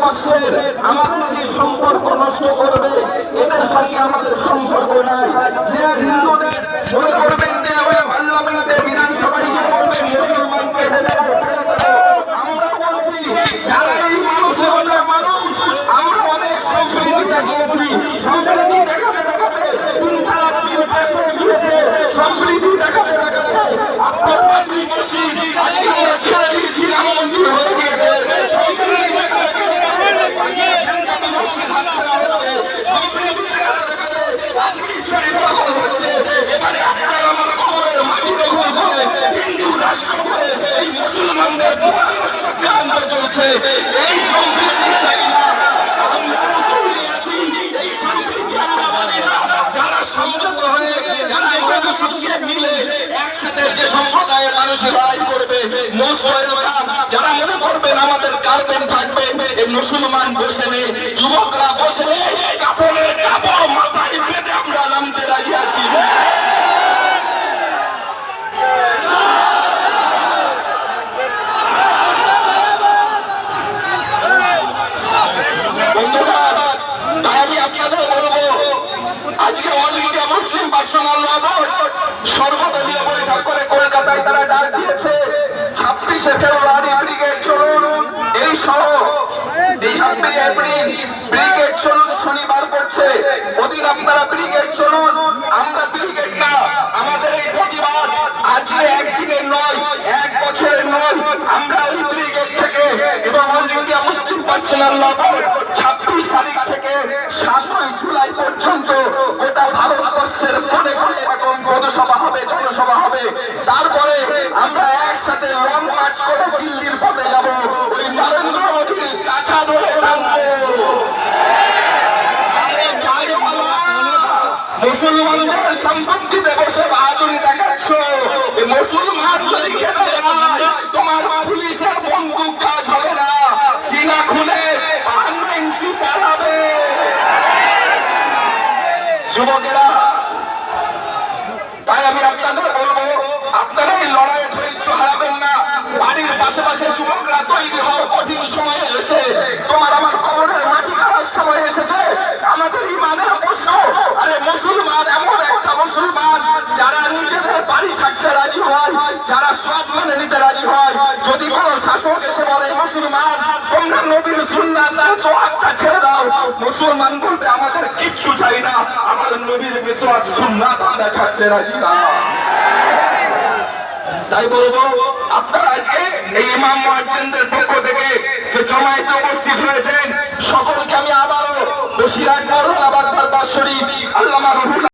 ভারতবর্ষের আমাদের যে সম্পর্ক নষ্ট করবে, এদের সঙ্গে আমাদের সম্পর্ক নাই। যে হিন্দুদের মনে করবেন যে পার্লামেন্টে বিধানসভায় গিয়ে বলবেন মুসলমানকে আমরা বলছি যারা এই মানুষের মানুষ, আমরা অনেক সম্প্রীতিটা গিয়েছি, সম্প্রীতি দেখাতে দেখাতে সম্প্রীতি দেখাতে দেখাতে আপনার আজকে আমরা ছেড়ে দিয়েছি, রামমন্দির হয়ে গিয়েছে। এবারে আপনার আমার খবরের মাটি দখল করে হিন্দু রাষ্ট্র করে এই মুসলমানদের চক্রান্ত চলছে। এই সম্প্রীতি চাই না, এই সম্প্রীতি আমরা মানি না। যারা সংযত হয়ে, যারা আমাদের সঙ্গে মিলে একসাথে যে সম্প্রদায়ের মানুষের লড়াই করবে, যারা মনে করবেন আমাদের কার্পেন থাকবে, এই মুসলমান বসে নেই, যুবকরা বসে নেই, কাপড়ের কাপড় মাথায় বেঁধে আমরা নামতে রাজি আছি। তাই আমি আপনাদের বলবো, আজকে অল ইন্ডিয়া মুসলিম পার্সোনাল ল বোর্ড সর্বদলীয় বৈঠক করে কলকাতায় তারা ডাক দিয়েছে 26শে ফেব্রুয়ারি ব্রিগেড চলুন, এই সহ এই 26 এপ্রিল ব্রিগেড চলুন শনিবার পড়ছে, ওদিন আপনারা ব্রিগেড চলুন। আমরা ব্রিগেড না, আমাদের এই প্রতিবাদ আজকে একদিনের নয়, এক বছরের নয়। আমরা ওই ব্রিগেড থেকে এবং অল ইন্ডিয়া মুসলিম পার্সোনাল ল বোর্ড 26 তারিখ থেকে 7ই জুলাই পর্যন্ত গোটা ভারতবর্ষের কোণে কোণে এরকম পদসভা হবে, জনসভা হবে। তারপরে আমরা একসাথে লং মার্চ করে দিল্লির পথে যাব, ওই নরেন্দ্র মোদীর কাছা ধরে মুসলমানদের সম্পত্তিতে বসে বাহাদুরি দেখাচ্ছ। মুসলমান যদি খেতে যায়, তোমার পুলিশের বন্দুক কাজ হবে না, সিনা খুলে 52 ইঞ্চি পালাবে। যুবকেরা, তাই আমি আপনাদের বলবো, আপনারা এই লড়াইয়ে ধৈর্য হারাবেন না। বাড়ির পাশে যুবকরা তৈরি হওয়ার কঠিন সময় এসেছে, তোমার আমার কবরের মাটি কাটার সময় এসেছে। আমাদের ইমানের প্রশ্ন, আরে মুসলমান এমন একটা মুসলমান যারা নিজেদের বাড়ি ছাড়তে রাজি হয়, যারা সব মেনে নিতে রাজি হয়। যদি কোন শাসক এসে বলে মুসলমান তোমরা নবীর সুন্নাত সোহাগটা ছেড়ে দাও, মুসলমান বলবে আমাদের কিচ্ছু চাই না, আমাদের নবীর মিসওয়াক সুন্নাত আমরা ছাড়তে রাজি না। তাই বলবো, আপনারা আজকে এই ইমাম মুয়াজ্জিনদের পক্ষ থেকে যে জমায়েতে উপস্থিত হয়েছেন, সকলকে আমি আবারও বসিরহাট মরহুমাবাদ দরবার শরীফ আল্লামা রুহুল